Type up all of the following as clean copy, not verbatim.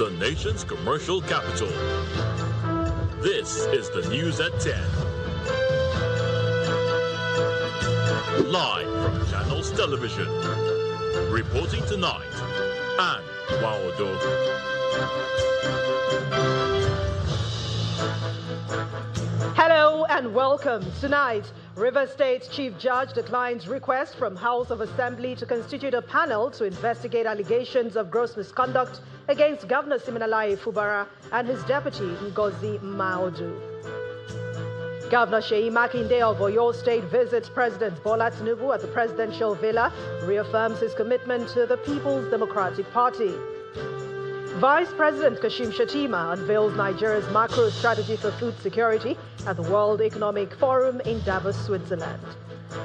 the nation's commercial capital. This is the News at 10. Live from Channels Television. Reporting tonight, Anne Waodo. Hello and welcome. Tonight, Rivers State Chief Judge declines request from House of Assembly to constitute a panel to investigate allegations of gross misconduct against Governor Siminalayi Fubara and his deputy Ngozi Maudu. Governor Makinde of Oyo State visits President Bola Tinubu at the presidential villa, reaffirms his commitment to the People's Democratic Party. Vice President Kashim Shettima unveils Nigeria's macro strategy for food security at the World Economic Forum in Davos, Switzerland.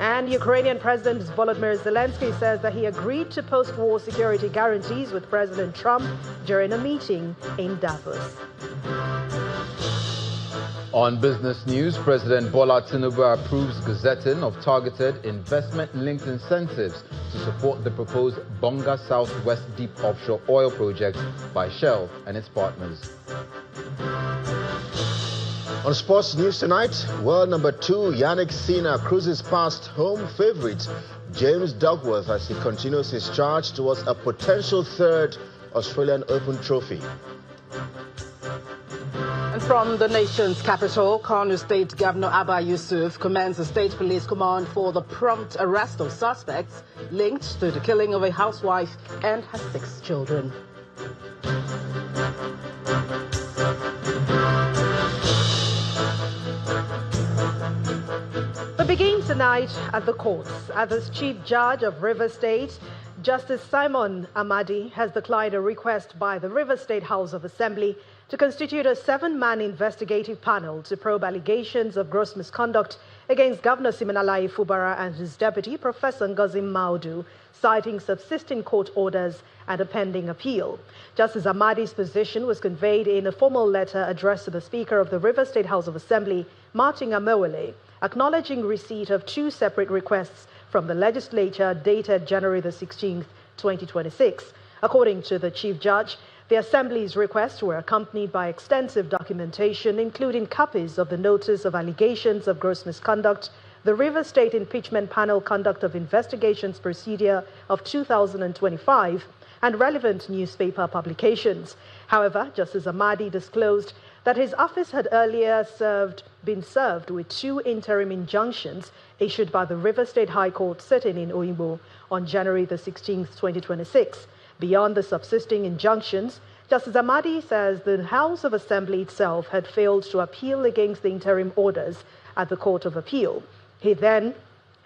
And Ukrainian President Volodymyr Zelensky says that he agreed to post-war security guarantees with President Trump during a meeting in Davos. On business news, President Bola Tinubu approves gazetting of targeted investment-linked incentives to support the proposed Bonga Southwest Deep Offshore Oil Project by Shell and its partners. On sports news tonight, world number 2 Yannick Sinner cruises past home favourite James Duckworth as he continues his charge towards a potential third Australian Open trophy. And from the nation's capital, Kano State Governor Abba Yusuf commends the State Police Command for the prompt arrest of suspects linked to the killing of a housewife and her 6 children. We begin tonight at the courts. As the Chief Judge of Rivers State, Justice Simon Amadi has declined a request by the Rivers State House of Assembly to constitute a 7-man investigative panel to probe allegations of gross misconduct against Governor Siminalayi Fubara and his deputy, Professor Ngozi Maudu, citing subsisting court orders and a pending appeal. Justice Amadi's position was conveyed in a formal letter addressed to the Speaker of the Rivers State House of Assembly, Martin Amewele, acknowledging receipt of 2 separate requests from the legislature dated January the 16th, 2026. According to the Chief Judge, the Assembly's requests were accompanied by extensive documentation, including copies of the Notice of Allegations of Gross Misconduct, the Rivers State Impeachment Panel Conduct of Investigations Procedure of 2025, and relevant newspaper publications. However, Justice Amadi disclosed that his office had earlier been served with 2 interim injunctions issued by the Rivers State High Court sitting in Oyingbo on January the 16th, 2026. Beyond the subsisting injunctions, Justice Amadi says the House of Assembly itself had failed to appeal against the interim orders at the Court of Appeal. He then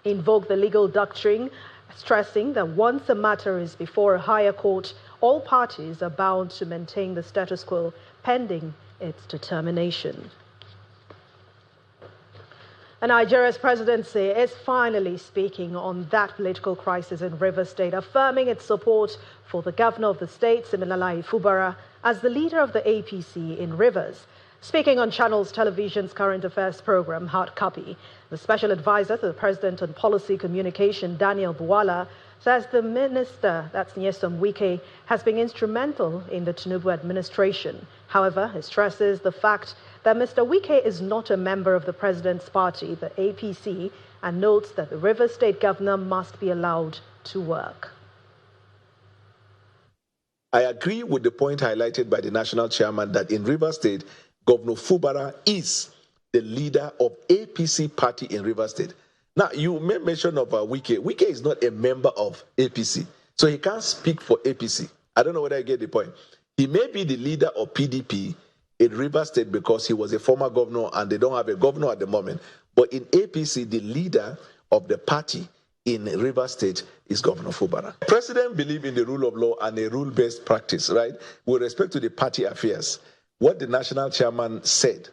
invoked the legal doctrine, stressing that once a matter is before a higher court, all parties are bound to maintain the status quo pending its determination. And Nigeria's presidency is finally speaking on that political crisis in Rivers State, affirming its support for the governor of the state, Siminalayi Fubara, as the leader of the APC in Rivers. Speaking on Channels Television's current affairs program, Hard Copy, the special advisor to the president on policy communication, Daniel Buwala, says the minister, that's Nyesom Wike, has been instrumental in the Tinubu administration. However, he stresses the fact that Mr. Wike is not a member of the president's party, the APC, and notes that the Rivers State governor must be allowed to work. I agree with the point highlighted by the national chairman that in Rivers State, Governor Fubara is the leader of APC party in Rivers State. Now, you made mention of Wike. Wike is not a member of APC, so he can't speak for APC. I don't know whether I get the point. He may be the leader of PDP in Rivers State because he was a former governor and they don't have a governor at the moment. But in APC, the leader of the party in Rivers State is Governor Fubara. The president believes in the rule of law and a rule-based practice, right? With respect to the party affairs, what the national chairman said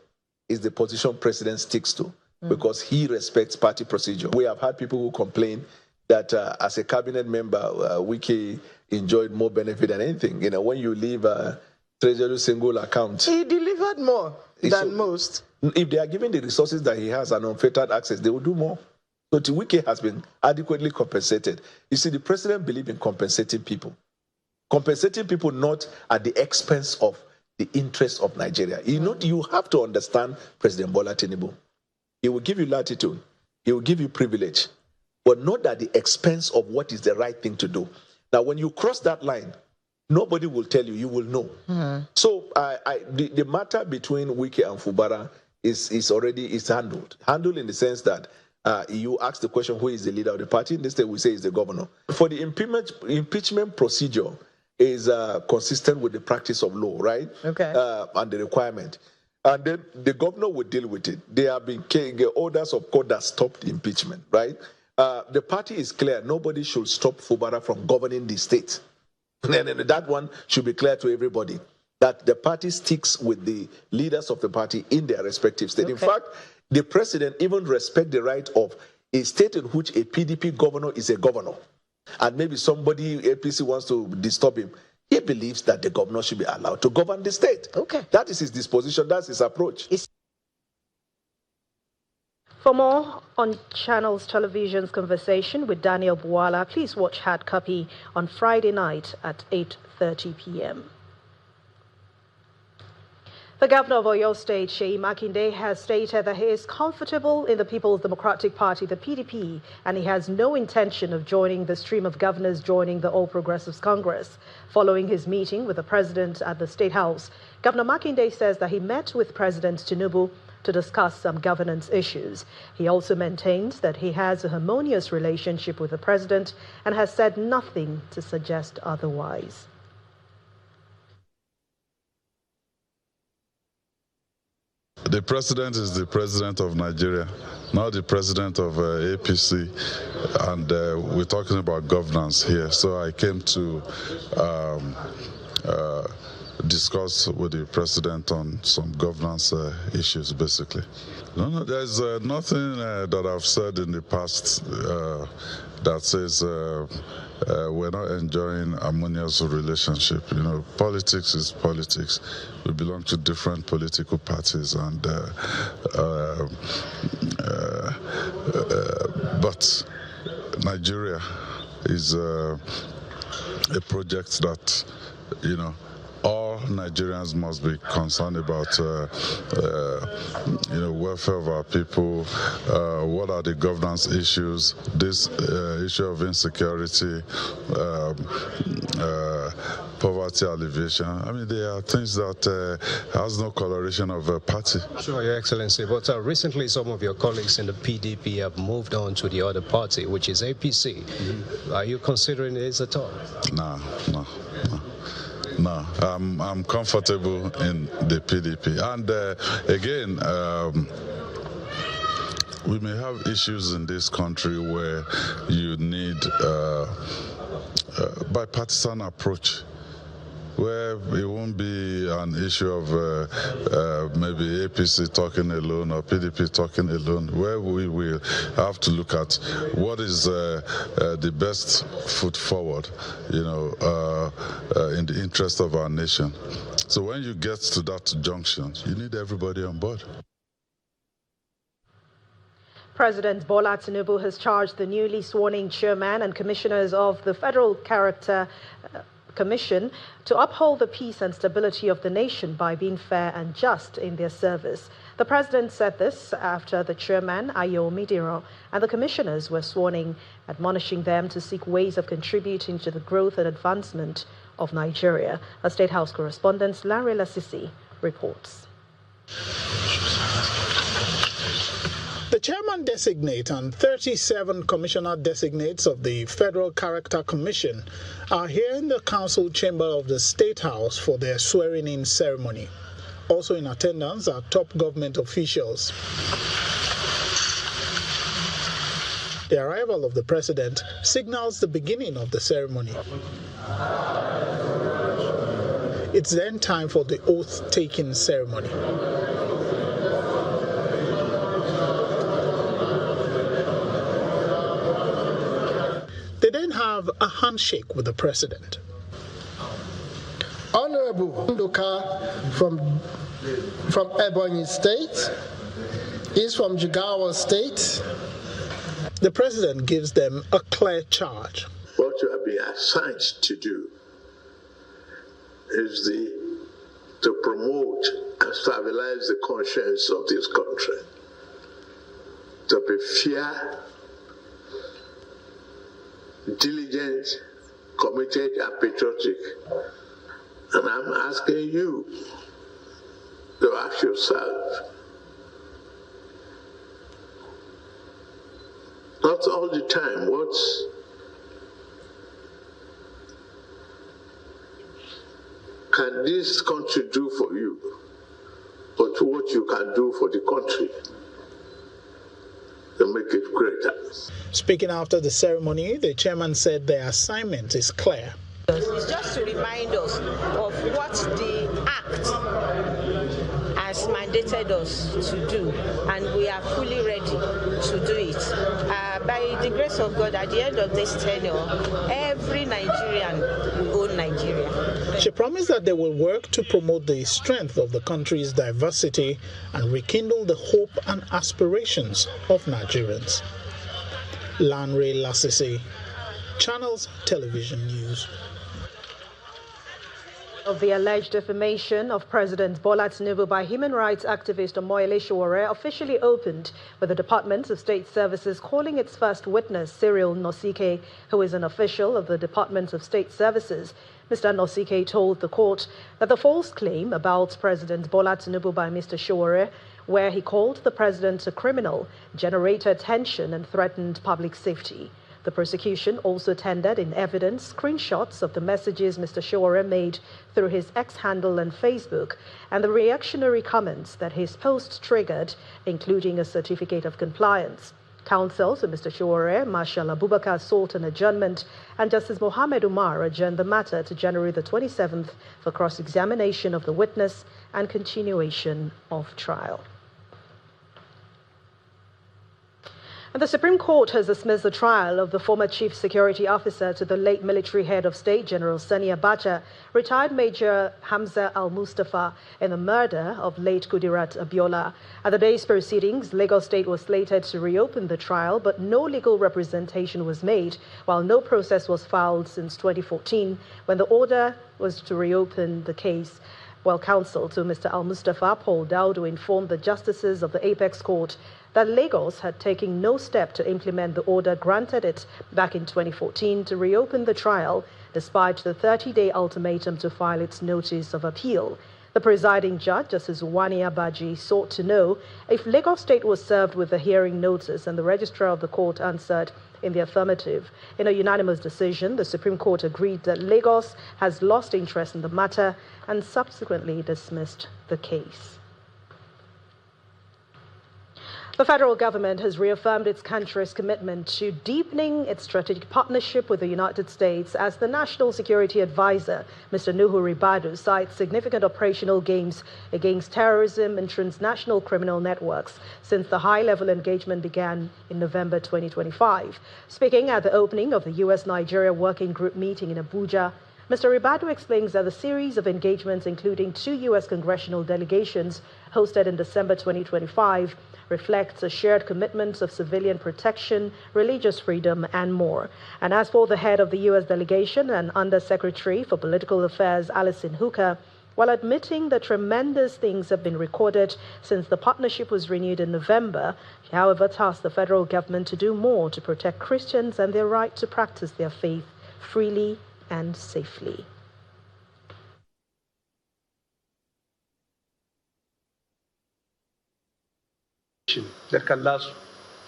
is the position president sticks to because he respects party procedure. We have had people who complain that as a cabinet member, Wike enjoyed more benefit than anything. You know, when you leave a treasury single account. He delivered more than most. If they are given the resources that he has and unfettered access, they will do more. So Wike has been adequately compensated. You see, the president believes in compensating people. compensating people not at the expense of the interests of Nigeria. You have to understand President Bola Tinubu. He will give you latitude. He will give you privilege, but not at the expense of what is the right thing to do. Now, when you cross that line, nobody will tell you. You will know. So the matter between Wike and Fubara is already handled. Handled in the sense that you ask the question, who is the leader of the party? In this case, we say is the governor. For the impeachment procedure is consistent with the practice of law, right? Okay. And the requirement. And then the governor will deal with it. There have been orders of court that stopped impeachment, right? The party is clear. Nobody should stop Fubara from governing the state. And that one should be clear to everybody, that the party sticks with the leaders of the party in their respective state. Okay. In fact, the president even respects the right of a state in which a PDP governor is a governor, and maybe somebody, APC, wants to disturb him. He believes that the governor should be allowed to govern the state. Okay. That is his disposition. That's his approach. For more on Channels Television's conversation with Daniel Buwala, please watch Hard Copy on Friday night at 8:30 p.m. The governor of Oyo State, Makinde, has stated that he is comfortable in the People's Democratic Party, the PDP, and he has no intention of joining the stream of governors joining the All Progressives Congress. Following his meeting with the president at the State House, Governor Makinde says that he met with President Tinubu to discuss some governance issues. He also maintains that he has a harmonious relationship with the president and has said nothing to suggest otherwise. The president is the president of Nigeria, not the president of APC, and we're talking about governance here. So I came to discuss with the president on some governance issues, basically. No, there's nothing that I've said in the past that says we're not enjoying a harmonious relationship. You know, politics is politics. We belong to different political parties, and but Nigeria is a project that, you know, all Nigerians must be concerned about, welfare of our people. What are the governance issues? This issue of insecurity, poverty alleviation. I mean, there are things that has no coloration of a party. Sure, Your Excellency. But recently, some of your colleagues in the PDP have moved on to the other party, which is APC. Mm-hmm. Are you considering this at all? No. No, I'm comfortable in the PDP. And again, we may have issues in this country where you need a bipartisan approach, where it won't be an issue of maybe APC talking alone or PDP talking alone, where we will have to look at what is the best foot forward, in the interest of our nation. So when you get to that junction, you need everybody on board. President Bola Tinubu has charged the newly sworn-in chairman and commissioners of the Federal Character Commission to uphold the peace and stability of the nation by being fair and just in their service. The president said this after the chairman, Ayo Midiro, and the commissioners were sworn in, admonishing them to seek ways of contributing to the growth and advancement of Nigeria. Our State House correspondent, Larry Lasisi, reports. The chairman-designate and 37 commissioner-designates of the Federal Character Commission are here in the council chamber of the State House for their swearing-in ceremony. Also in attendance are top government officials. The arrival of the president signals the beginning of the ceremony. It's then time for the oath-taking ceremony. They then have a handshake with the president. Honorable Ndoka from Ebonyi State, he's from Jigawa State. The president gives them a clear charge. What you have been assigned to do is to promote and stabilize the conscience of this country, to be fair, diligent, committed, and patriotic. And I'm asking you to ask yourself, not all the time, what can this country do for you, but what you can do for the country to make it greater. Speaking after the ceremony, the chairman said their assignment is clear. It's just to remind us of what the Act has mandated us to do, and we are fully ready to do it. By the grace of God, at the end of this tenure, every Nigerian will own Nigeria. She promised that they will work to promote the strength of the country's diversity and rekindle the hope and aspirations of Nigerians. Lanre Lasisi, Channels Television News. Of the alleged defamation of President Bola Tinubu by human rights activist Omoyele Sowore officially opened, with the Department of State Services calling its first witness, Cyril Nosike, who is an official of the Department of State Services. Mr. Nosike told the court that the false claim about President Bola Tinubu by Mr. Sowore, where he called the president a criminal, generated tension and threatened public safety. The prosecution also tendered in evidence screenshots of the messages Mr. Sowore made through his X handle and Facebook and the reactionary comments that his post triggered, including a certificate of compliance. Counsel to Mr. Sowore, Marshal Abubakar, sought an adjournment, and Justice Mohammed Umar adjourned the matter to January the 27th for cross-examination of the witness and continuation of trial. And the Supreme Court has dismissed the trial of the former chief security officer to the late military head of state, General Sani Abacha, retired Major Hamza Al-Mustapha, in the murder of late Kudirat Abiola. At the day's proceedings, Lagos State was slated to reopen the trial, but no legal representation was made, while no process was filed since 2014, when the order was to reopen the case. Well, counsel to Mr. Al-Mustapha, Paul Daudu, informed the justices of the Apex Court that Lagos had taken no step to implement the order granted it back in 2014 to reopen the trial, despite the 30-day ultimatum to file its notice of appeal. The presiding judge, Justice Wani Abaji, sought to know if Lagos State was served with a hearing notice, and the registrar of the court answered in the affirmative. In a unanimous decision, the Supreme Court agreed that Lagos has lost interest in the matter and subsequently dismissed the case. The federal government has reaffirmed its country's commitment to deepening its strategic partnership with the United States as the National Security Advisor, Mr. Nuhu Ribadu, cites significant operational gains against terrorism and transnational criminal networks since the high-level engagement began in November 2025. Speaking at the opening of the U.S.-Nigeria Working Group meeting in Abuja, Mr. Ribadu explains that the series of engagements, including 2 U.S. congressional delegations hosted in December 2025, reflects a shared commitment of civilian protection, religious freedom, and more. And as for the head of the U.S. delegation and Undersecretary for Political Affairs, Alison Hooker, while admitting that tremendous things have been recorded since the partnership was renewed in November, she, however, tasked the federal government to do more to protect Christians and their right to practice their faith freely and safely. That can last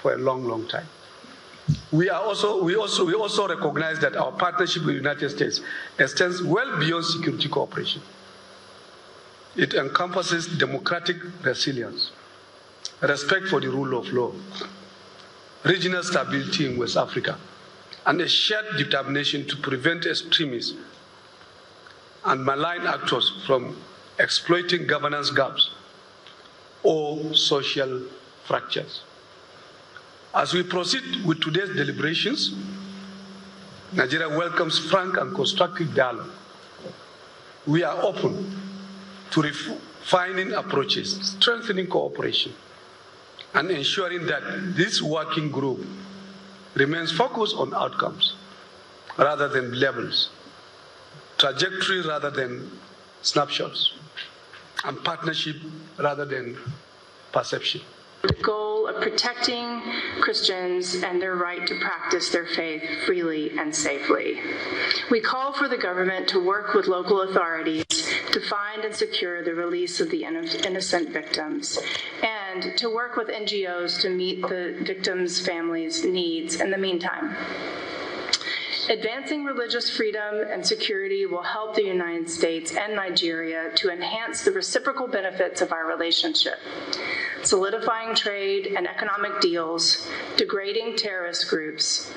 for a long, long time. We also recognize that our partnership with the United States extends well beyond security cooperation. It encompasses democratic resilience, respect for the rule of law, regional stability in West Africa, and a shared determination to prevent extremists and malign actors from exploiting governance gaps or social fractures. As we proceed with today's deliberations, Nigeria welcomes frank and constructive dialogue. We are open to refining approaches, strengthening cooperation, and ensuring that this working group remains focused on outcomes rather than levels, trajectory rather than snapshots and partnership rather than perception. The goal of protecting Christians and their right to practice their faith freely and safely. We call for the government to work with local authorities to find and secure the release of the innocent victims, and to work with NGOs to meet the victims' families' needs in the meantime. Advancing religious freedom and security will help the United States and Nigeria to enhance the reciprocal benefits of our relationship, solidifying trade and economic deals, degrading terrorist groups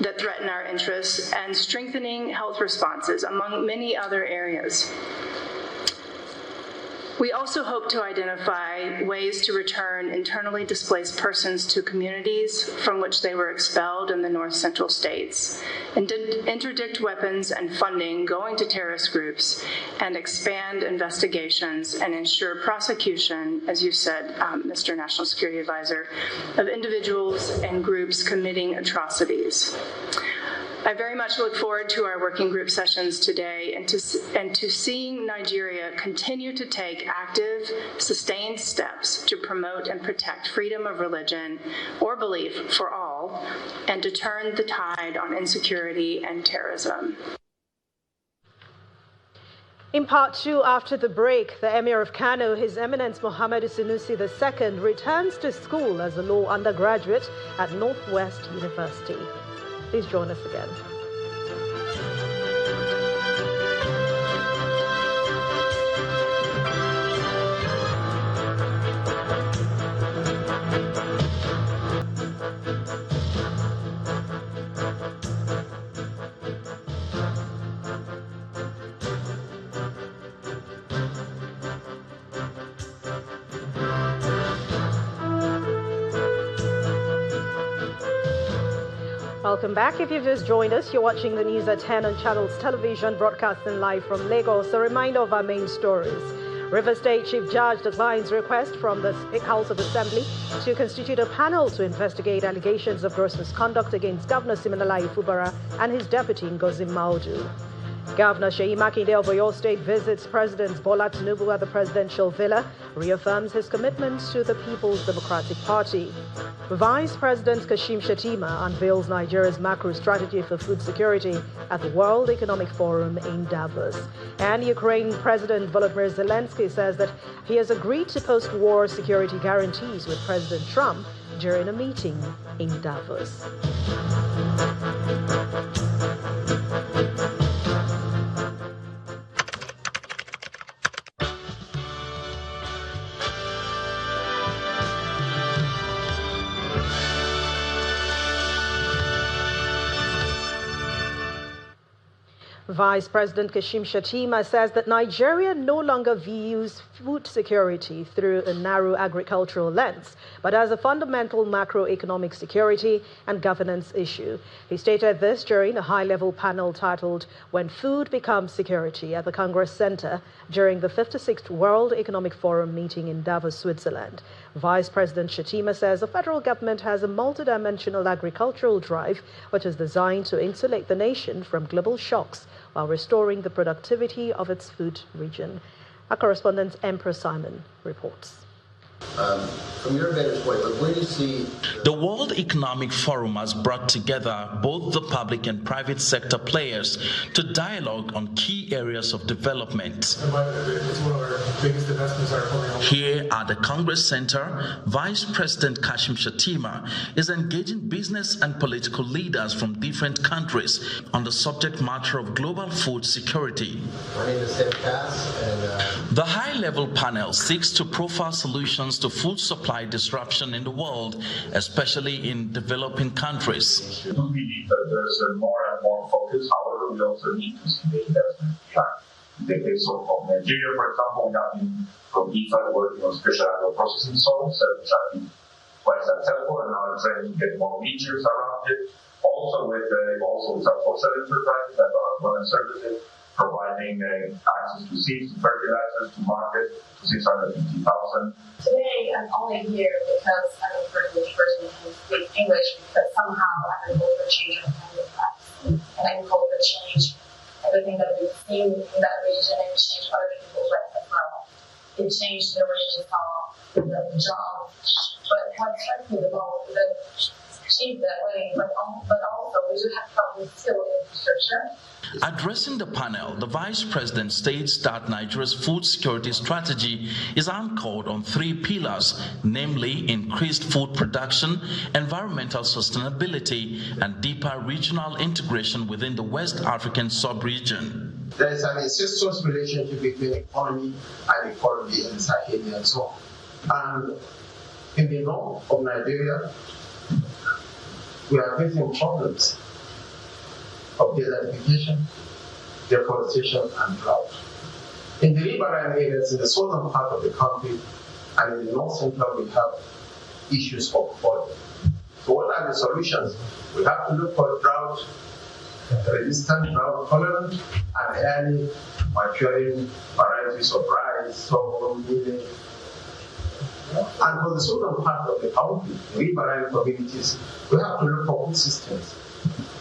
that threaten our interests, and strengthening health responses, among many other areas. We also hope to identify ways to return internally displaced persons to communities from which they were expelled in the North Central states, and interdict weapons and funding going to terrorist groups, and expand investigations and ensure prosecution, as you said, Mr. National Security Advisor, of individuals and groups committing atrocities. I very much look forward to our working group sessions today and to seeing Nigeria continue to take active, sustained steps to promote and protect freedom of religion or belief for all, and to turn the tide on insecurity and terrorism. In part two, after the break, the Emir of Kano, His Eminence Emir Sanusi II, returns to school as a law undergraduate at Northwest University. Please join us again. Welcome back. If you've just joined us, you're watching the news at 10 on Channels Television, broadcasting live from Lagos. A reminder of our main stories. River State Chief Judge declines request from the House of Assembly to constitute a panel to investigate allegations of gross misconduct against Governor Siminalayi Fubara and his deputy Ngozi Maudu. Governor Makinde of Oyo State visits President Bola Tinubu at the presidential villa, reaffirms his commitment to the People's Democratic Party. Vice President Kashim Shettima unveils Nigeria's macro strategy for food security at the World Economic Forum in Davos. And Ukraine President Volodymyr Zelensky says that he has agreed to post-war security guarantees with President Trump during a meeting in Davos. Vice President Kashim Shettima says that Nigeria no longer views food security through a narrow agricultural lens, but as a fundamental macroeconomic security and governance issue. He stated this during a high-level panel titled "When Food Becomes Security" at the Congress Center during the 56th World Economic Forum meeting in Davos, Switzerland. Vice President Shettima says the federal government has a multidimensional agricultural drive which is designed to insulate the nation from global shocks while restoring the productivity of its food region. Our correspondent Emir Simon reports. From your vantage point, where do you see... The World Economic Forum has brought together both the public and private sector players to dialogue on key areas of development. Here at the Congress Center, Vice President Kashim Shettima is engaging business and political leaders from different countries on the subject matter of global food security. My name is Sam Cass, and the high-level panel seeks to profile solutions to food supply disruption in the world, especially in developing countries. We believe that there's more and more focus. However, we also need to see the investment plan. In the case of Nigeria, for example, we have been from IFA working on special agro-processing zones, which have been quite successful, and now trying to get more regions around it. Also with some social enterprises that are running services, providing access to seeds, to fertilizers, to market, to 650,000. Today, I'm only here because I'm a privileged person who speaks English, because somehow agriculture changed our kind of lives. And agriculture changed everything that we've seen in that region and changed other people's lives as well. It changed the way we saw the job. But what strikes me the most is that it's changed that way, but also we do have problems still in infrastructure. Addressing the panel, the Vice President states that Nigeria's food security strategy is anchored on 3 pillars, namely increased food production, environmental sustainability, and deeper regional integration within the West African sub-region. There is an incestuous relationship between economy and economy in Sahel and so on. And in the north of Nigeria, we are facing problems of desertification, deforestation, and drought. In the riverine areas, in the southern part of the country, and in the north central, we have issues of flooding. So what are the solutions? We have to look for drought-resistant, drought-tolerant, and early maturing varieties of rice, sorghum, millet. And for the southern part of the country, riverine communities, we have to look for food systems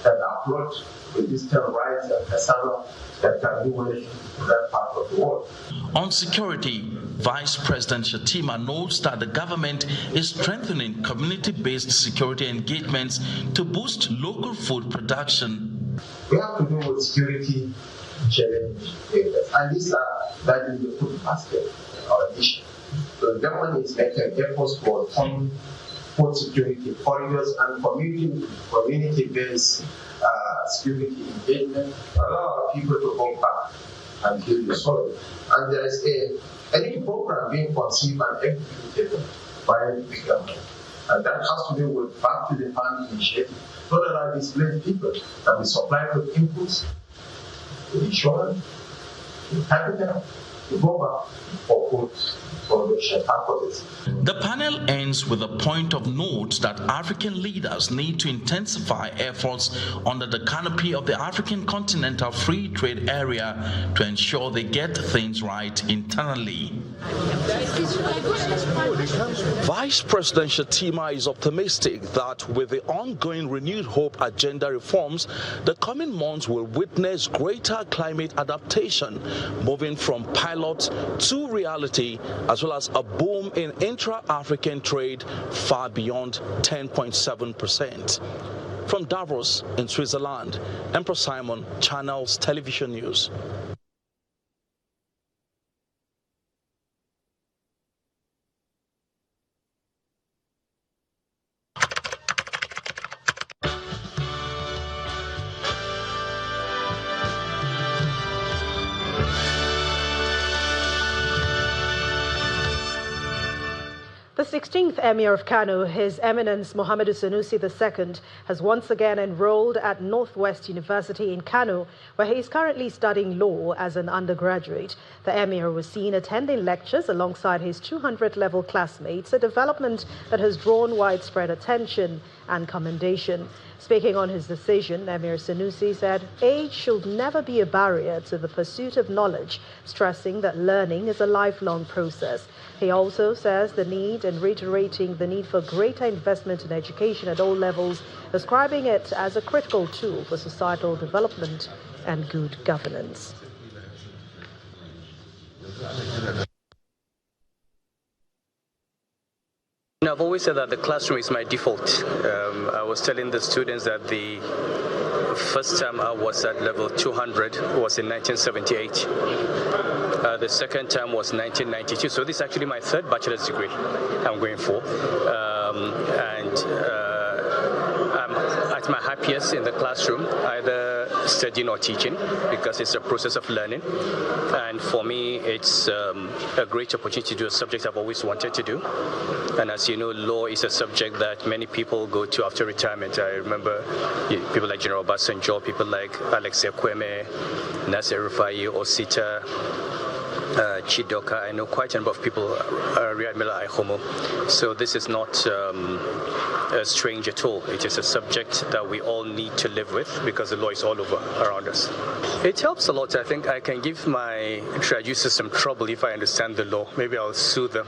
that upload resistant rice and cassava that can do well in that part of the world. On security, Vice President Shettima notes that the government is strengthening community-based security engagements to boost local food production. We have to do with security challenge areas, and these are that in the food basket or issue. So the government is making efforts for some food security corridors and community-based security engagement, allow people to go back and kill the soil. And there is a new program being conceived and executed by the government. And that has to do with back to the farm initiative, so that our displaced people can be supplied with inputs, with insurance, with capital, to go back for food. The panel ends with a point of note that African leaders need to intensify efforts under the canopy of the African Continental Free Trade Area to ensure they get things right internally. Vice President Shettima is optimistic that with the ongoing renewed hope agenda reforms, the coming months will witness greater climate adaptation, moving from pilot to reality, as well as a boom in intra-African trade far beyond 10.7%. From Davos in Switzerland, Emperor Simon, Channels Television News. The 16th Emir of Kano, His Eminence Muhammadu Sanusi II, has once again enrolled at Northwest University in Kano, where he is currently studying law as an undergraduate. The Emir was seen attending lectures alongside his 200-level classmates, a development that has drawn widespread attention and commendation. Speaking on his decision, Emir Sanusi said, "Age should never be a barrier to the pursuit of knowledge," stressing that learning is a lifelong process. He also says the need and reiterating the need for greater investment in education at all levels, describing it as a critical tool for societal development and good governance. I've always said that the classroom is my default. I was telling the students that the first time I was at level 200 was in 1978. The second time was 1992. So this is actually my third bachelor's degree I'm going for. I'm at my happiest in the classroom, either studying or teaching, because it's a process of learning. And for me, it's a great opportunity to do a subject I've always wanted to do. And as you know, law is a subject that many people go to after retirement. I remember people like General Obasanjo, people like Alex Ekweme, Nasser Rufai, Osita, Chidoka. I know quite a number of people, Riyad Miller Homo. So this is not strange at all. It is a subject that we all need to live with because the law is all over around us. It helps a lot. I think I can give my traducers some trouble if I understand the law. Maybe I'll sue them.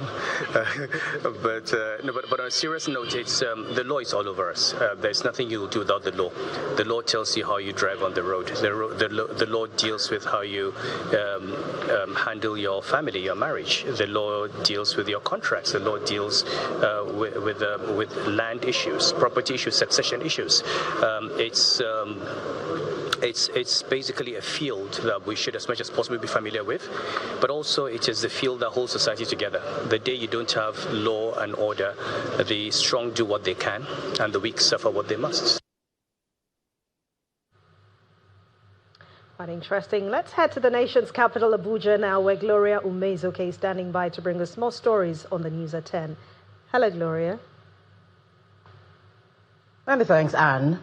But on a serious note, it's the law is all over us. There's nothing you'll do without the law. The law tells you how you drive on the road. The law deals with how you handle your family, your marriage. The law deals with your contracts. The law deals with land issues, property issues, succession issues. It's basically a field that we should as much as possible be familiar with, but also it is the field that holds society together. The day you don't have law and order, the strong do what they can and the weak suffer what they must. Quite interesting. Let's head to the nation's capital, Abuja now, where Gloria Umezoke is standing by to bring us more stories on the news at 10. Hello, Gloria. Many thanks, Anne.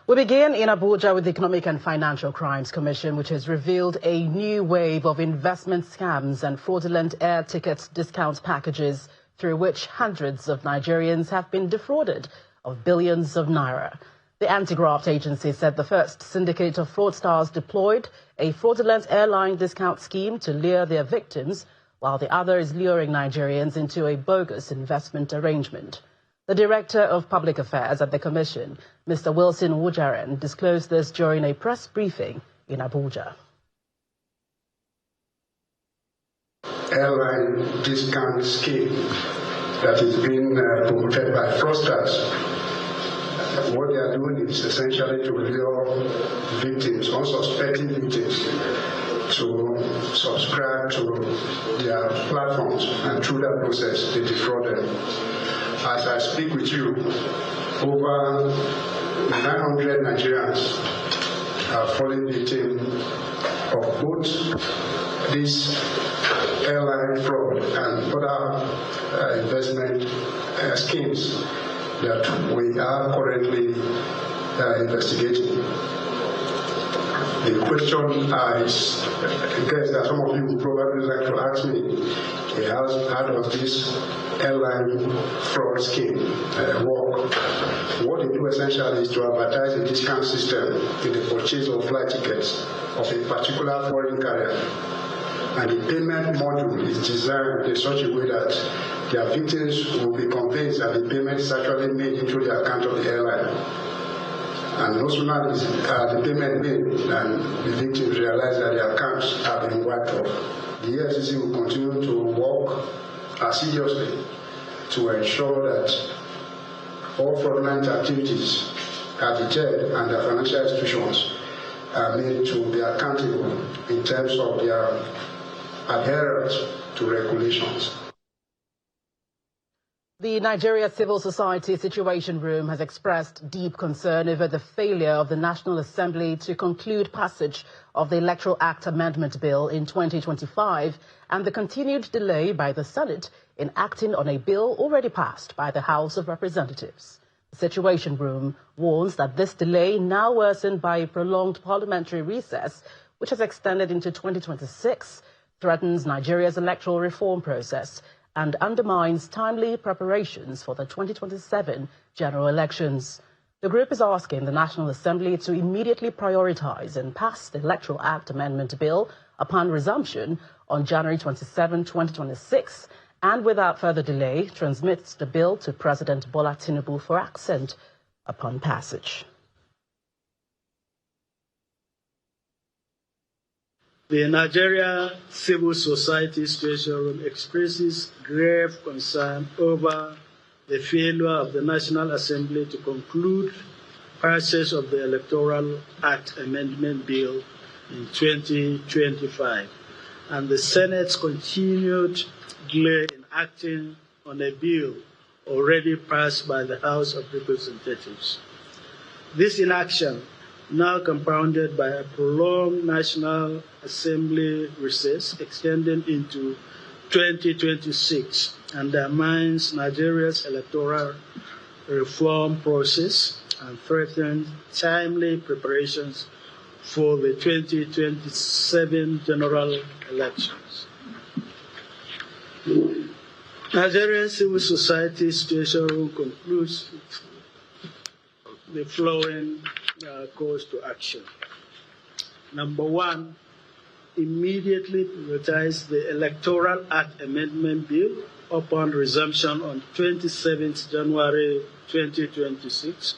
We begin in Abuja with the Economic and Financial Crimes Commission, which has revealed a new wave of investment scams and fraudulent air ticket discount packages through which hundreds of Nigerians have been defrauded of billions of naira. The anti-graft agency said the first syndicate of fraudsters deployed a fraudulent airline discount scheme to lure their victims, while the other is luring Nigerians into a bogus investment arrangement. The Director of Public Affairs at the Commission, Mr. Wilson Wujaren, disclosed this during a press briefing in Abuja. Airline discount scheme that is being promoted by fraudsters. What they are doing is essentially to lure victims, unsuspecting victims, to subscribe to their platforms, and through that process they defraud them. As I speak with you, over 900 Nigerians are falling victim of both this airline fraud and other investment schemes that we are currently investigating. The question I guess that some of you would probably like to ask me, how does this airline fraud scheme work? What they do essentially is to advertise a discount system in the purchase of flight tickets of a particular foreign carrier. And the payment module is designed in such a way that their victims will be convinced that the payment is actually made into the account of the airline. And no sooner is the payment made than the victims realize that their accounts have been wiped off. The EFCC will continue to work assiduously to ensure that all fraudulent activities are deterred and the financial institutions are made to be accountable in terms of their adherence to regulations. The Nigeria Civil Society Situation Room has expressed deep concern over the failure of the National Assembly to conclude passage of the Electoral Act Amendment Bill in 2025 and the continued delay by the Senate in acting on a bill already passed by the House of Representatives. The Situation Room warns that this delay, now worsened by a prolonged parliamentary recess, which has extended into 2026, threatens Nigeria's electoral reform process and undermines timely preparations for the 2027 general elections. The group is asking the National Assembly to immediately prioritize and pass the Electoral Act Amendment Bill upon resumption on January 27, 2026, and without further delay, transmits the bill to President Bola Tinubu for assent upon passage. The Nigeria Civil Society Situation Room expresses grave concern over the failure of the National Assembly to conclude passage of the Electoral Act Amendment Bill in 2025 and the Senate's continued delay in acting on a bill already passed by the House of Representatives. This inaction, now compounded by a prolonged National Assembly recess extending into 2026, undermines Nigeria's electoral reform process and threatens timely preparations for the 2027 general elections. Nigerian civil society situation room concludes the following calls to action. Number one, immediately prioritize the Electoral Act Amendment Bill upon resumption on 27th January 2026.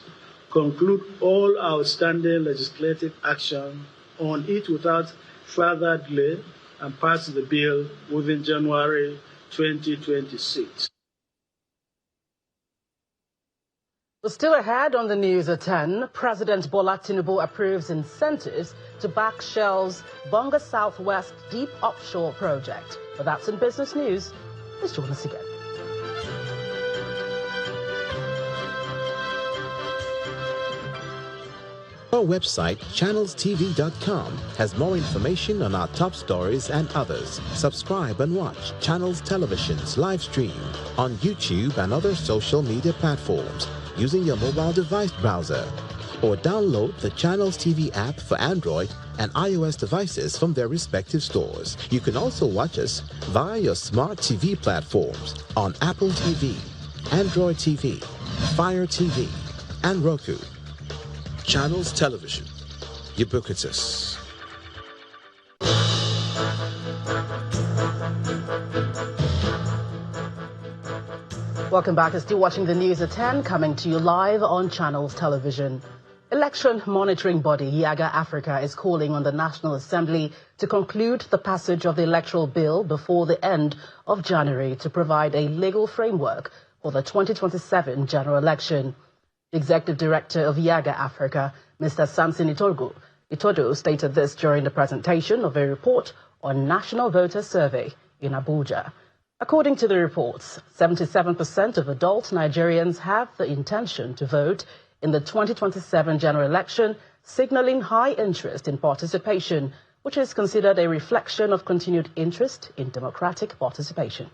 Conclude all outstanding legislative action on it without further delay and pass the bill within January 2026. Still ahead on the news at 10, President Bola Tinubu approves incentives to back Shell's Bonga Southwest Deep Offshore project. But that's in business news. Let's join us again. Our website, channelstv.com, has more information on our top stories and others. Subscribe and watch Channels Television's live stream on YouTube and other social media platforms using your mobile device browser, or download the Channels TV app for Android and iOS devices from their respective stores. You can also watch us via your smart TV platforms on Apple TV, Android TV, Fire TV, and Roku. Channels Television, ubiquitous. Welcome back. You're still watching the news at 10, coming to you live on Channels Television. Election monitoring body YIAGA Africa is calling on the National Assembly to conclude the passage of the electoral bill before the end of January to provide a legal framework for the 2027 general election. The Executive Director of YIAGA Africa, Mr. Samson Itodo, stated this during the presentation of a report on National Voter Survey in Abuja. According to the reports, 77% of adult Nigerians have the intention to vote in the 2027 general election, signaling high interest in participation, which is considered a reflection of continued interest in democratic participation.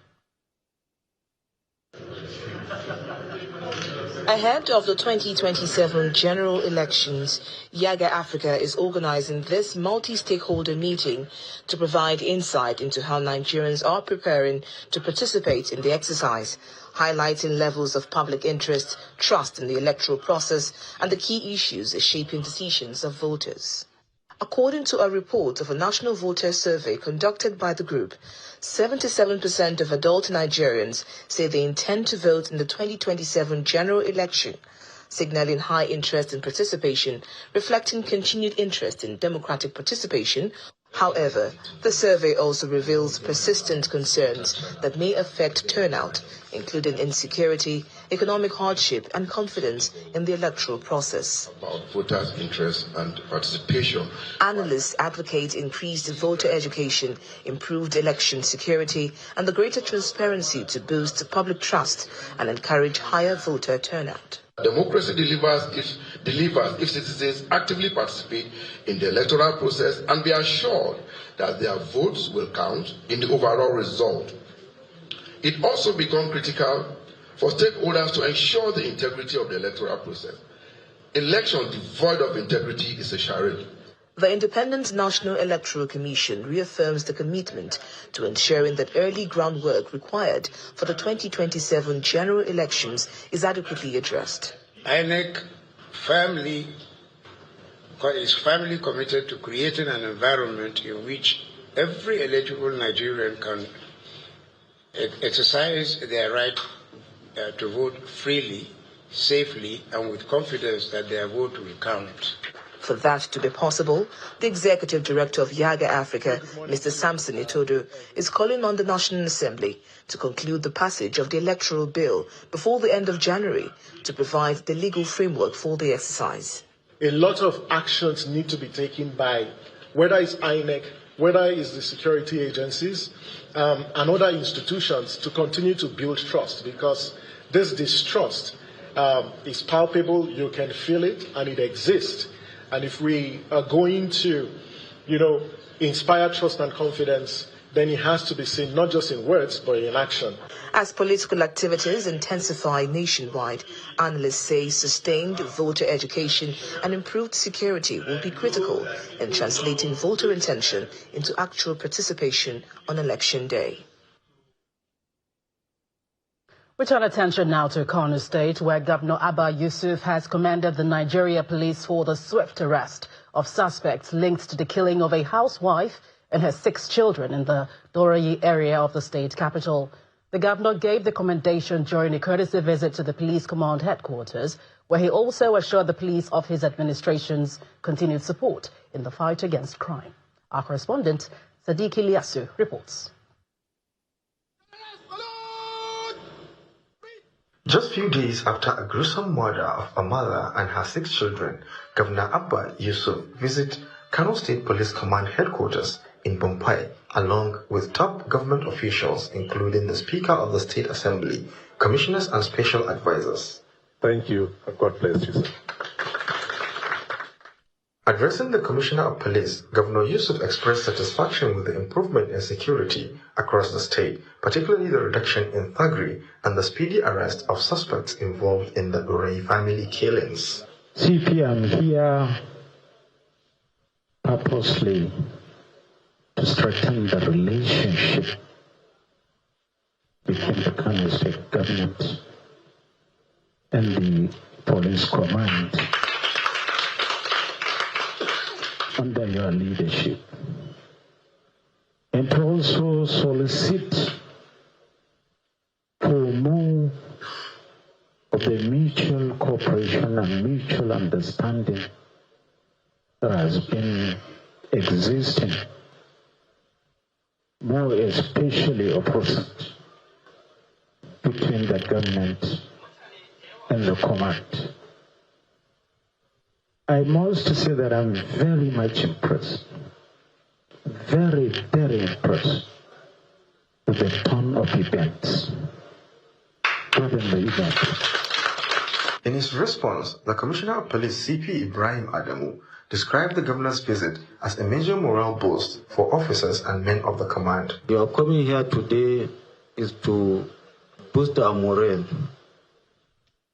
Ahead of the 2027 general elections, YIAGA Africa is organizing this multi-stakeholder meeting to provide insight into how Nigerians are preparing to participate in the exercise, highlighting levels of public interest, trust in the electoral process, and the key issues shaping decisions of voters. According to a report of a national voter survey conducted by the group, 77% of adult Nigerians say they intend to vote in the 2027 general election, signaling high interest in participation, reflecting continued interest in democratic participation. However, the survey also reveals persistent concerns that may affect turnout, including insecurity, economic hardship, and confidence in the electoral process. About voters' interest and participation. Analysts advocate increased voter education, improved election security, and the greater transparency to boost public trust and encourage higher voter turnout. Democracy delivers if citizens actively participate in the electoral process and be assured that their votes will count in the overall result. It also becomes critical for stakeholders to ensure the integrity of the electoral process. Election devoid of integrity is a charade. The Independent National Electoral Commission reaffirms the commitment to ensuring that early groundwork required for the 2027 general elections is adequately addressed. INEC is firmly committed to creating an environment in which every eligible Nigerian can exercise their right to vote freely, safely, and with confidence that their vote will count. For that to be possible, the Executive Director of YIAGA Africa, Mr. Samson Itodo, is calling on the National Assembly to conclude the passage of the electoral bill before the end of January to provide the legal framework for the exercise. A lot of actions need to be taken by whether it's INEC, whether it's the security agencies, and other institutions to continue to build trust, because this distrust is palpable, you can feel it, and it exists. And if we are going to, inspire trust and confidence, then it has to be seen not just in words, but in action. As political activities intensify nationwide, analysts say sustained voter education and improved security will be critical in translating voter intention into actual participation on election day. We turn attention now to Kano State, where Governor Abba Yusuf has commended the Nigeria police for the swift arrest of suspects linked to the killing of a housewife and her 6 children in the Doroyi area of the state capital. The governor gave the commendation during a courtesy visit to the police command headquarters, where he also assured the police of his administration's continued support in the fight against crime. Our correspondent, Sadiq Ilyasu, reports. Just few days after a gruesome murder of a mother and her 6 children, Governor Abba Yusuf visited Kano State Police Command headquarters in Bompai, along with top government officials, including the Speaker of the State Assembly, commissioners and special advisors. Thank you, and God bless you, sir. Addressing the Commissioner of Police, Governor Yusuf expressed satisfaction with the improvement in security across the state, particularly the reduction in thuggery and the speedy arrest of suspects involved in the Urey family killings. CP, I'm here purposely to strengthen the relationship between the Kano State government and the police command under your leadership, and to also solicit for more of the mutual cooperation and mutual understanding that has been existing, more especially opposite between the government and the command. I must say that I'm very much impressed, very, very impressed with the turn of events during the event. In his response, the Commissioner of Police CP Ibrahim Adamu described the governor's visit as a major morale boost for officers and men of the command. Your coming here today is to boost our morale.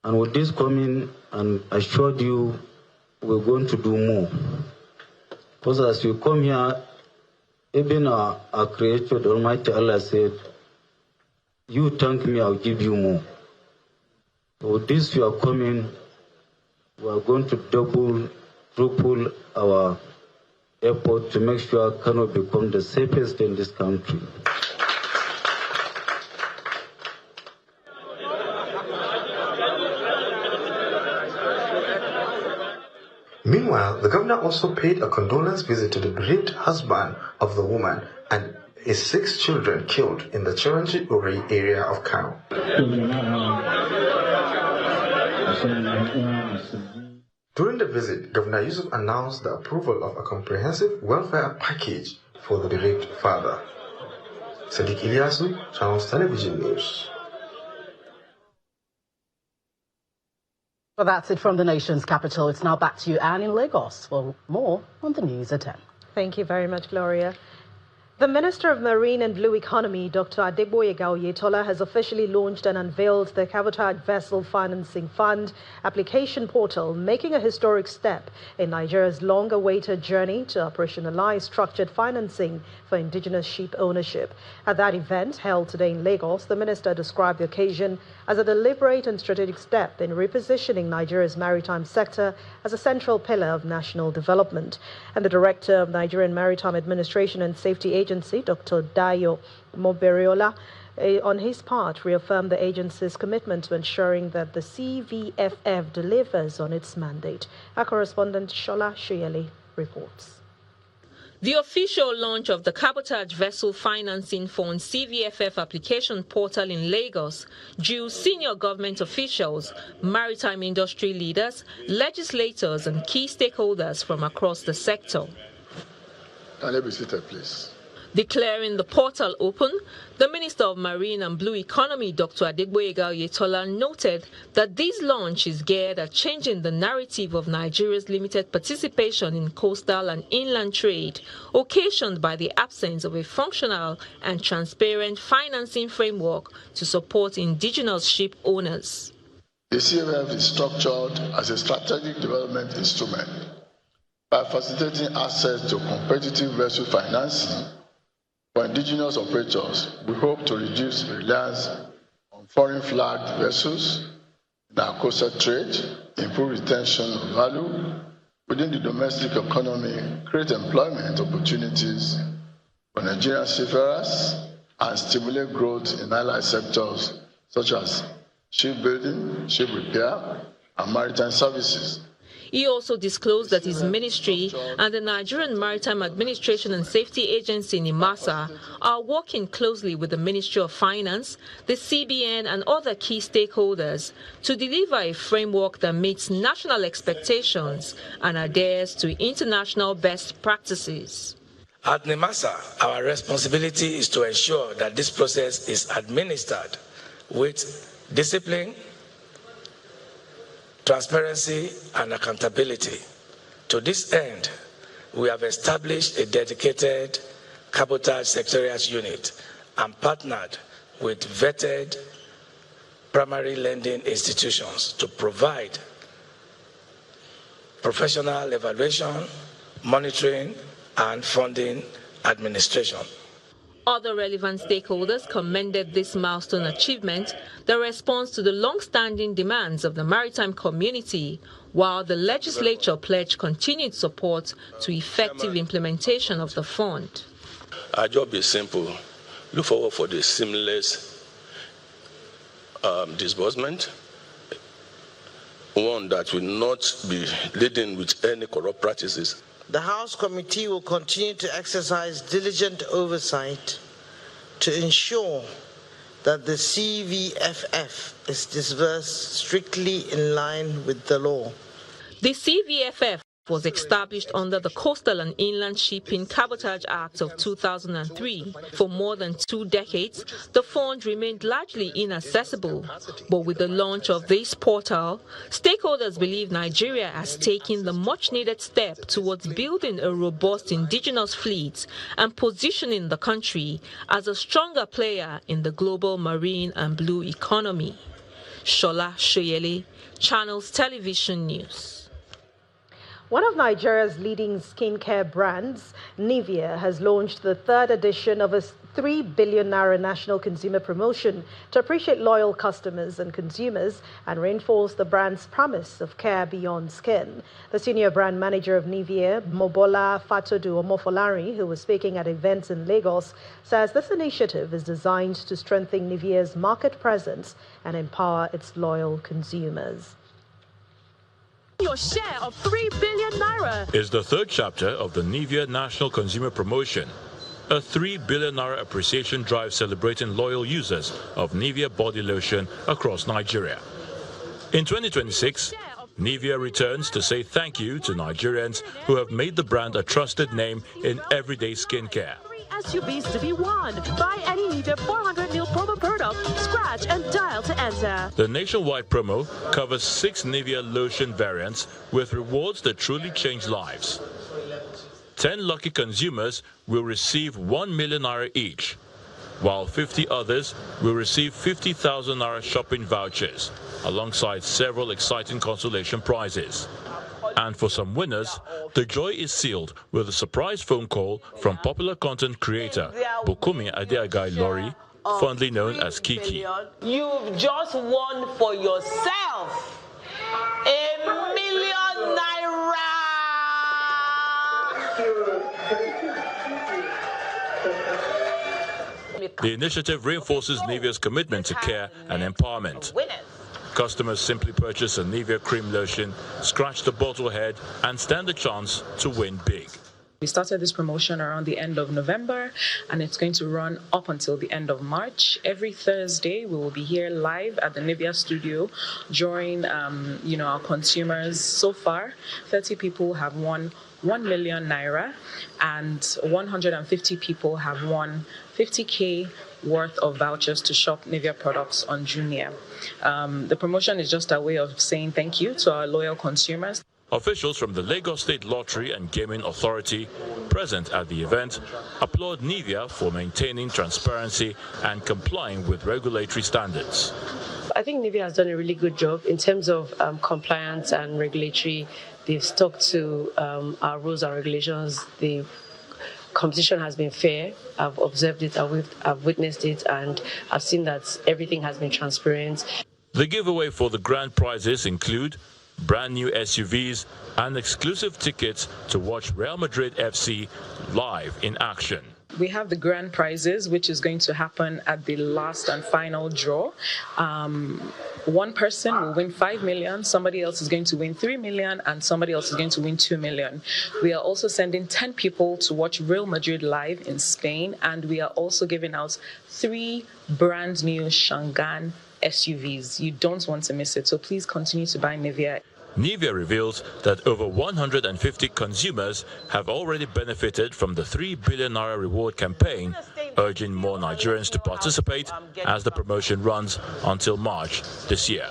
And with this coming, and I assured you, we're going to do more. Because as you come here, even our Creator, the Almighty Allah said, you thank me, I'll give you more. So with this you are coming, we are going to double, triple our effort to make sure Kano become the safest in this country. Meanwhile, the governor also paid a condolence visit to the bereaved husband of the woman and his 6 children killed in the Chiranchi Urey area of Kano. During the visit, Governor Yusuf announced the approval of a comprehensive welfare package for the bereaved father. Sadiq Ilyasu, Channels Television News. Well, that's it from the nation's capital. It's now back to you, Anne, in Lagos, for more on the news at 10. Thank you very much, Gloria. The Minister of Marine and Blue Economy, Dr. Adegboyega Oyetola, has officially launched and unveiled the Cabotage Vessel Financing Fund application portal, making a historic step in Nigeria's long-awaited journey to operationalize structured financing for indigenous ship ownership. At that event, held today in Lagos, the minister described the occasion as a deliberate and strategic step in repositioning Nigeria's maritime sector as a central pillar of national development. And the Director of Nigerian Maritime Administration and Safety Agency, Dr. Dayo Moberiola, on his part, reaffirmed the agency's commitment to ensuring that the CVFF delivers on its mandate. Our correspondent Shola Shuyeli reports. The official launch of the Cabotage Vessel Financing Fund CVFF application portal in Lagos drew senior government officials, maritime industry leaders, legislators and key stakeholders from across the sector. Can you be seated, please? Declaring the portal open, the Minister of Marine and Blue Economy, Dr. Adegboyega Oyetola, noted that this launch is geared at changing the narrative of Nigeria's limited participation in coastal and inland trade, occasioned by the absence of a functional and transparent financing framework to support indigenous ship owners. The CVFF is structured as a strategic development instrument by facilitating access to competitive vessel financing. For indigenous operators, we hope to reduce reliance on foreign flagged vessels in our coastal trade, improve retention of value within the domestic economy, create employment opportunities for Nigerian seafarers, and stimulate growth in allied sectors such as shipbuilding, ship repair, and maritime services. He also disclosed that his ministry and the Nigerian Maritime Administration and Safety Agency, NIMASA, are working closely with the Ministry of Finance, the CBN, and other key stakeholders to deliver a framework that meets national expectations and adheres to international best practices. At NIMASA, our responsibility is to ensure that this process is administered with discipline, transparency, and accountability. To this end, we have established a dedicated Cabotage Secretariat unit and partnered with vetted primary lending institutions to provide professional evaluation, monitoring, and funding administration. Other relevant stakeholders commended this milestone achievement, the response to the long-standing demands of the maritime community, while the legislature pledged continued support to effective implementation of the fund. Our job is simple. Look forward for the seamless disbursement, one that will not be leading with any corrupt practices. The House Committee will continue to exercise diligent oversight to ensure that the CVFF is disbursed strictly in line with the law. The CVFF was established under the Coastal and Inland Shipping Cabotage Act of 2003. For more than 2 decades, the fund remained largely inaccessible. But with the launch of this portal, stakeholders believe Nigeria has taken the much-needed step towards building a robust indigenous fleet and positioning the country as a stronger player in the global marine and blue economy. Shola Shoyele, Channels Television News. One of Nigeria's leading skincare brands, Nivea, has launched the 3rd edition of a 3 billion naira national consumer promotion to appreciate loyal customers and consumers and reinforce the brand's promise of care beyond skin. The senior brand manager of Nivea, Mobola Fatodu Omofolari, who was speaking at events in Lagos, says this initiative is designed to strengthen Nivea's market presence and empower its loyal consumers. Your share of 3 billion naira is the 3rd chapter of the Nivea National Consumer Promotion, a 3 billion naira appreciation drive celebrating loyal users of Nivea body lotion across Nigeria. In 2026, Nivea returns to say thank you to Nigerians who have made the brand a trusted name in everyday skincare. SUVs to be won. Buy any Nivea 400ml promo product, scratch and dial to enter. The nationwide promo covers 6 Nivea lotion variants with rewards that truly change lives. 10 lucky consumers will receive 1 million naira each, while 50 others will receive 50,000 naira shopping vouchers, alongside several exciting consolation prizes. And for some winners, the joy is sealed with a surprise phone call from popular content creator Bukumi Adeagai Lori, fondly known as Kiki. You've just won for yourself 1 million naira. The initiative reinforces Nivea's commitment to care and empowerment. Customers simply purchase a Nivea cream lotion, scratch the bottle head, and stand a chance to win big. We started this promotion around the end of November, and it's going to run up until the end of March. Every Thursday, we will be here live at the Nivea studio, drawing, our consumers. So far, 30 people have won 1 million naira, and 150 people have won 50K worth of vouchers to shop Nivea products on Jumia. The promotion is just a way of saying thank you to our loyal consumers. Officials from the Lagos State Lottery and Gaming Authority present at the event applaud Nivea for maintaining transparency and complying with regulatory standards. I think Nivea has done a really good job in terms of compliance and regulatory. They've stuck to our rules and regulations. They've competition has been fair. I've observed it, I've witnessed it, and I've seen that everything has been transparent. The giveaway for the grand prizes include brand new SUVs and exclusive tickets to watch Real Madrid FC live in action. We have the grand prizes, which is going to happen at the last and final draw. One person will win 5 million, somebody else is going to win 3 million, and somebody else is going to win 2 million. We are also sending 10 people to watch Real Madrid live in Spain, and we are also giving out 3 brand new Shangan SUVs. You don't want to miss it, so please continue to buy Nivea. Nivea reveals that over 150 consumers have already benefited from the 3 billion naira reward campaign, urging more Nigerians to participate as the promotion runs until March this year.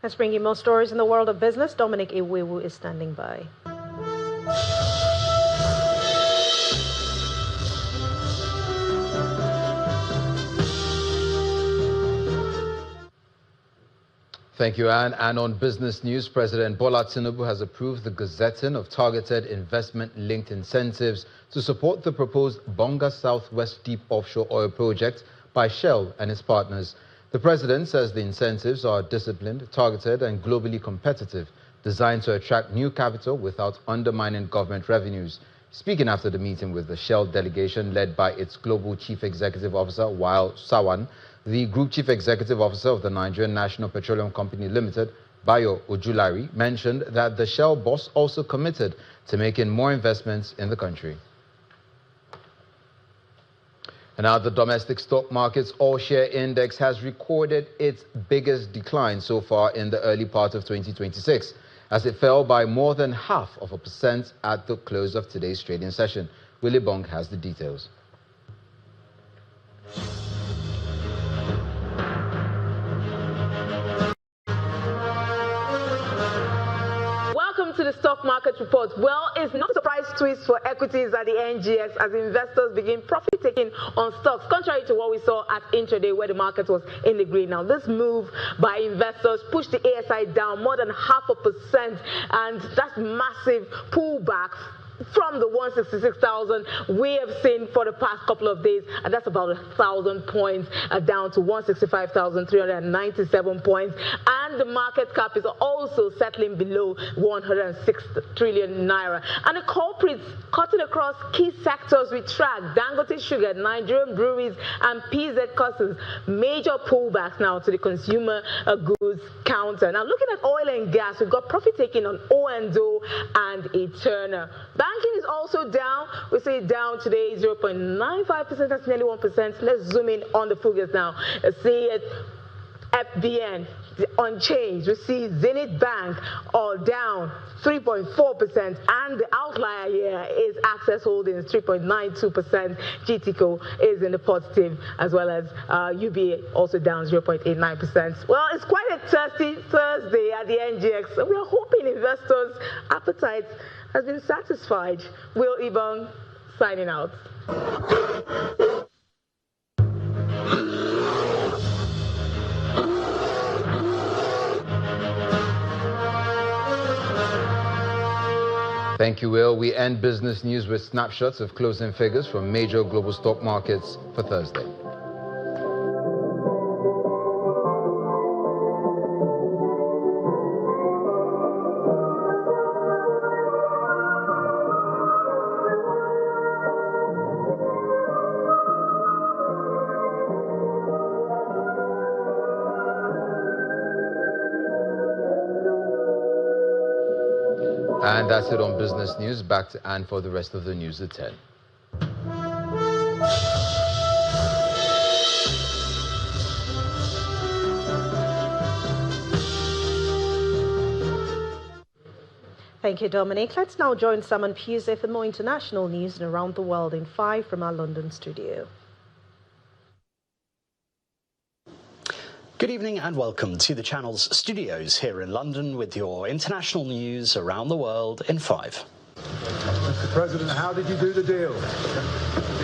Let's bring you more stories in the world of business. Dominic Iwewu is standing by. Thank you, Anne. And on business news, President Bola Tinubu has approved the gazetting of targeted investment-linked incentives to support the proposed Bonga Southwest Deep Offshore Oil Project by Shell and its partners. The president says the incentives are disciplined, targeted, and globally competitive, designed to attract new capital without undermining government revenues. Speaking after the meeting with the Shell delegation led by its Global Chief Executive Officer, Wael Sawan, the Group Chief Executive Officer of the Nigerian National Petroleum Company Limited, Bayo Ojulari, mentioned that the Shell boss also committed to making more investments in the country. And now the domestic stock market's all-share index has recorded its biggest decline so far in the early part of 2026, as it fell by more than 0.5% at the close of today's trading session. Willie Bong has the details. To the stock market report. Well, it's not a surprise twist for equities at the NGX as investors begin profit taking on stocks, contrary to what we saw at intraday where the market was in the green. Now, this move by investors pushed the ASI down more than 0.5%, and that's massive pullback from the 166,000 we have seen for the past couple of days, and that's about 1,000 points down to 165,397 points. And the market cap is also settling below 106 trillion naira. And the culprits cutting across key sectors we track: Dangote Sugar, Nigerian breweries, and PZ causes major pullbacks now to the consumer goods counter. Now, looking at oil and gas, we've got profit taking on O&O and Eterna. Banking is also down. We see it down today, 0.95%. That's nearly 1%. Let's zoom in on the figures now. See it. FBN unchanged. We see Zenith Bank all down 3.4%, and the outlier here is Access Holdings 3.92%. GTCO is in the positive, as well as UBA also down 0.89%. Well, it's quite a thirsty Thursday at the NGX, so we are hoping investors' appetite has been satisfied. Will Ibon signing out. Thank you, Will. We end business news with snapshots of closing figures from major global stock markets for Thursday. And that's it on business news. Back to Anne for the rest of the news at 10. Thank you, Dominic. Let's now join Simon Pusey for more international news and around the world in 5 from our London studio. Good evening and welcome to the Channel's studios here in London with your international news around the world in 5. Mr. President, how did you do the deal?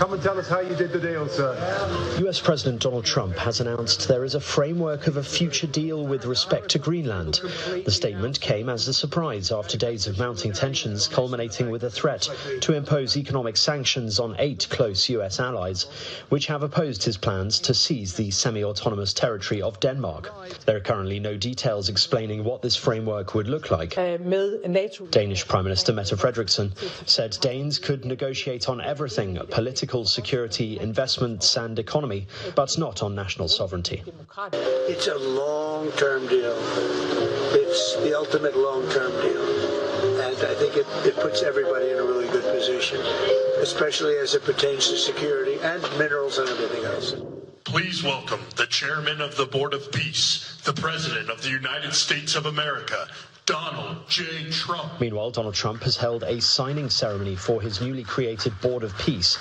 Come and tell us how you did the deal, sir. US President Donald Trump has announced there is a framework of a future deal with respect to Greenland. The statement came as a surprise after days of mounting tensions, culminating with a threat to impose economic sanctions on 8 close US allies, which have opposed his plans to seize the semi-autonomous territory of Denmark. There are currently no details explaining what this framework would look like. Danish Prime Minister Mette Frederiksen said Danes could negotiate on everything: political, security, investments and economy, but not on national sovereignty. It's a long-term deal. It's the ultimate long-term deal. And I think it puts everybody in a really good position, especially as it pertains to security and minerals and everything else. Please welcome the Chairman of the Board of Peace, the President of the United States of America, Donald J. Trump. Meanwhile, Donald Trump has held a signing ceremony for his newly created Board of Peace.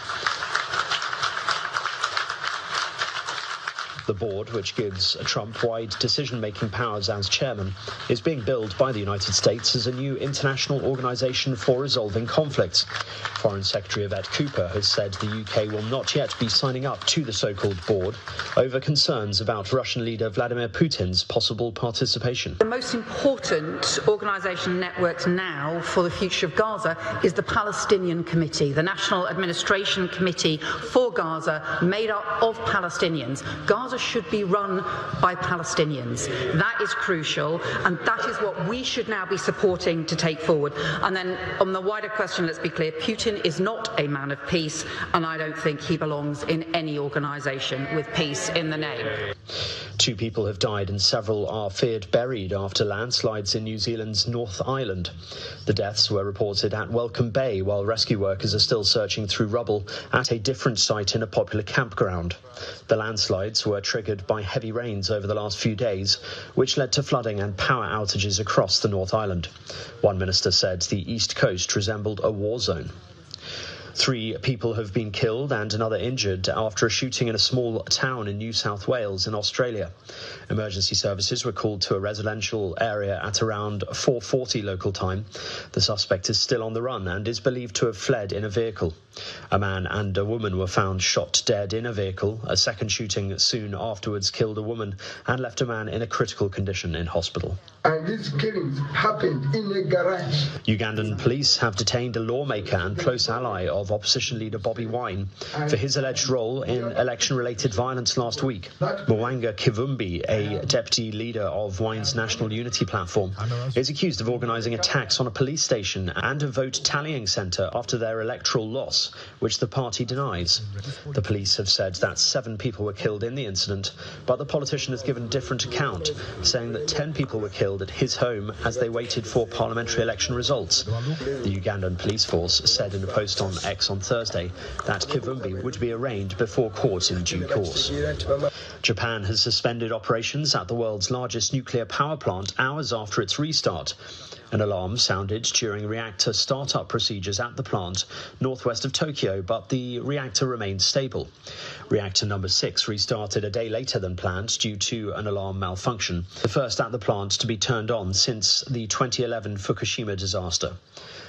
The board, which gives Trump wide decision-making powers as chairman, is being billed by the United States as a new international organization for resolving conflicts. Foreign Secretary Yvette Cooper has said the UK will not yet be signing up to the so-called board over concerns about Russian leader Vladimir Putin's possible participation. The most important organisation networks now for the future of Gaza is the Palestinian Committee, the National Administration Committee for Gaza, made up of Palestinians. Gaza should be run by Palestinians. That is crucial, and that is what we should now be supporting to take forward. And then on the wider question, let's be clear, Putin is not a man of peace, and I don't think he belongs in any organisation with peace in the name. 2 people have died and several are feared buried after landslides in New Zealand's North Island. The deaths were reported at Welcome Bay, while rescue workers are still searching through rubble at a different site in a popular campground. The landslides were triggered by heavy rains over the last few days, which led to flooding and power outages across the North Island. One minister said the east coast resembled a war zone. 3 people have been killed and another injured after a shooting in a small town in New South Wales in Australia. Emergency services were called to a residential area at around 4:40 local time. The suspect is still on the run and is believed to have fled in a vehicle. A man and a woman were found shot dead in a vehicle. A second shooting soon afterwards killed a woman and left a man in a critical condition in hospital. And these killings happened in a garage. Ugandan police have detained a lawmaker and close ally of opposition leader Bobi Wine for his alleged role in election-related violence last week. Mwanga Kivumbi, a deputy leader of Wine's National Unity Platform, is accused of organising attacks on a police station and a vote tallying centre after their electoral loss, which the party denies. The police have said that 7 people were killed in the incident, but the politician has given a different account, saying that 10 people were killed at his home as they waited for parliamentary election results. The Ugandan police force said in a post on X on Thursday that Kivumbi would be arraigned before court in due course. Japan has suspended operations at the world's largest nuclear power plant hours after its restart. An alarm sounded during reactor startup procedures at the plant northwest of Tokyo, but the reactor remained stable. Reactor number 6 restarted a day later than planned due to an alarm malfunction, the first at the plant to be turned on since the 2011 Fukushima disaster.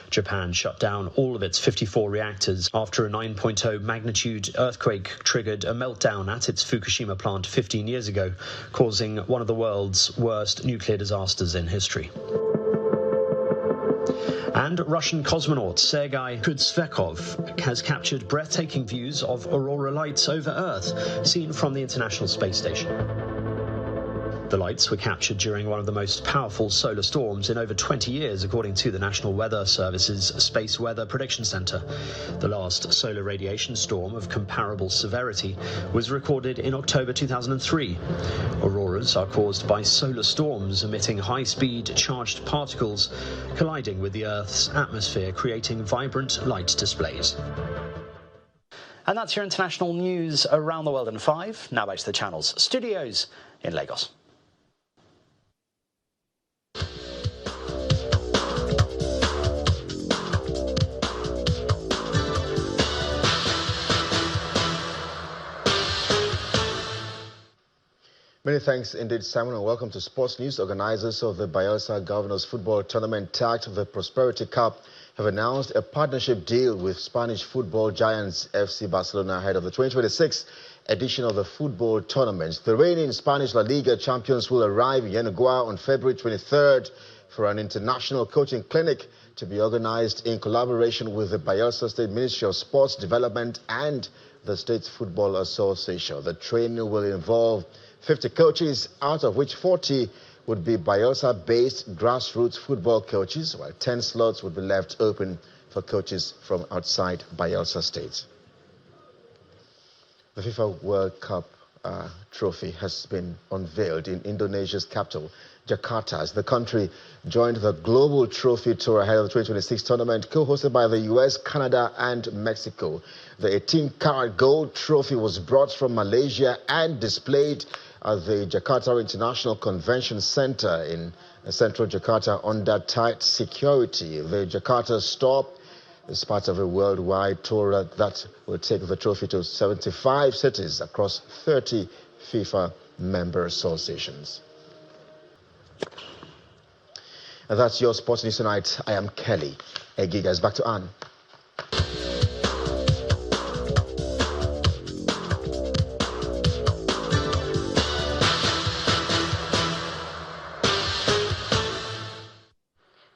Japan shut down all of its 54 reactors after a 9.0 magnitude earthquake triggered a meltdown at its Fukushima plant 15 years ago, causing one of the world's worst nuclear disasters in history. And Russian cosmonaut Sergei Kuznetsov has captured breathtaking views of aurora lights over Earth, seen from the International Space Station. The lights were captured during one of the most powerful solar storms in over 20 years, according to the National Weather Service's Space Weather Prediction Center. The last solar radiation storm of comparable severity was recorded in October 2003. Auroras are caused by solar storms emitting high-speed charged particles colliding with the Earth's atmosphere, creating vibrant light displays. And that's your international news around the world in 5. Now back to the channel's studios in Lagos. Many thanks indeed, Simon, and welcome to Sports News. Organizers of the Bayelsa Governors Football Tournament tagged the Prosperity Cup have announced a partnership deal with Spanish football giants FC Barcelona ahead of the 2026 edition of the football tournament. The reigning Spanish La Liga champions will arrive in Yanagua on February 23rd for an international coaching clinic to be organized in collaboration with the Bayelsa State Ministry of Sports Development and the State Football Association. The training will involve 50 coaches, out of which 40 would be Bayelsa-based grassroots football coaches, while 10 slots would be left open for coaches from outside Bayelsa State. The FIFA World Cup trophy has been unveiled in Indonesia's capital, Jakarta, as the country joined the Global Trophy Tour ahead of the 2026 tournament, co-hosted by the US, Canada, and Mexico. The 18-karat gold trophy was brought from Malaysia and displayed at the Jakarta International Convention Center in central Jakarta under tight security. The Jakarta stop is part of a worldwide tour that will take the trophy to 75 cities across 30 FIFA member associations. And that's your sports news tonight. I am Kelly. Gigas, back to Anne.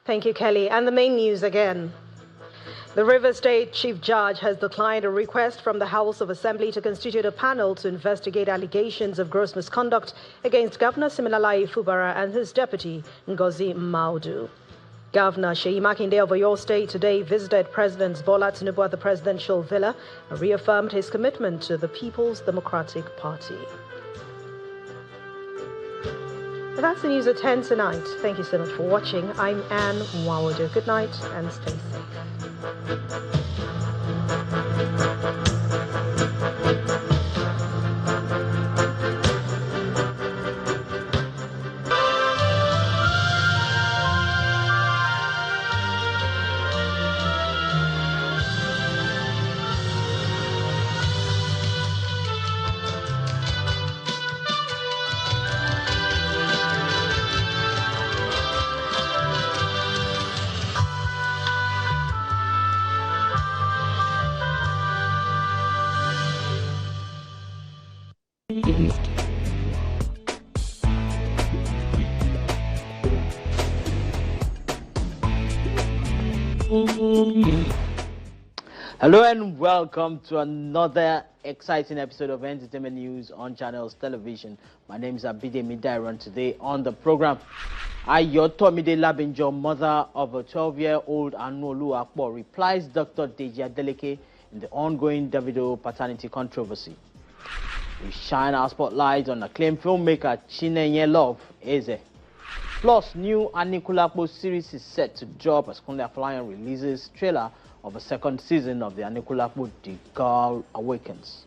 Thank you, Kelly. And the main news again. The Rivers State Chief Judge has declined a request from the House of Assembly to constitute a panel to investigate allegations of gross misconduct against Governor Siminalayi Fubara and his deputy, Ngozi Maudu. Governor Seyi Makinde of Oyo State today visited President Bola Tinubu at the presidential villa and reaffirmed his commitment to the People's Democratic Party. That's the news at 10 tonight. Thank you so much for watching. I'm Anne Nwawodo. Good night and stay safe. Hello and welcome to another exciting episode of Entertainment News on Channels Television. My name is Abidemi Dairon. Today on the program, Ayotomide Labinjo, mother of a 12-year-old Anolu Akpo, replies Dr. Deji Adeleke in the ongoing Davido paternity controversy. We shine our spotlight on acclaimed filmmaker Chinenye Love Eze. Plus, new Anikula Akpo series is set to drop as Kunle Afolayan releases trailer of a second season of the Anikula Akpo The Girl Awakens.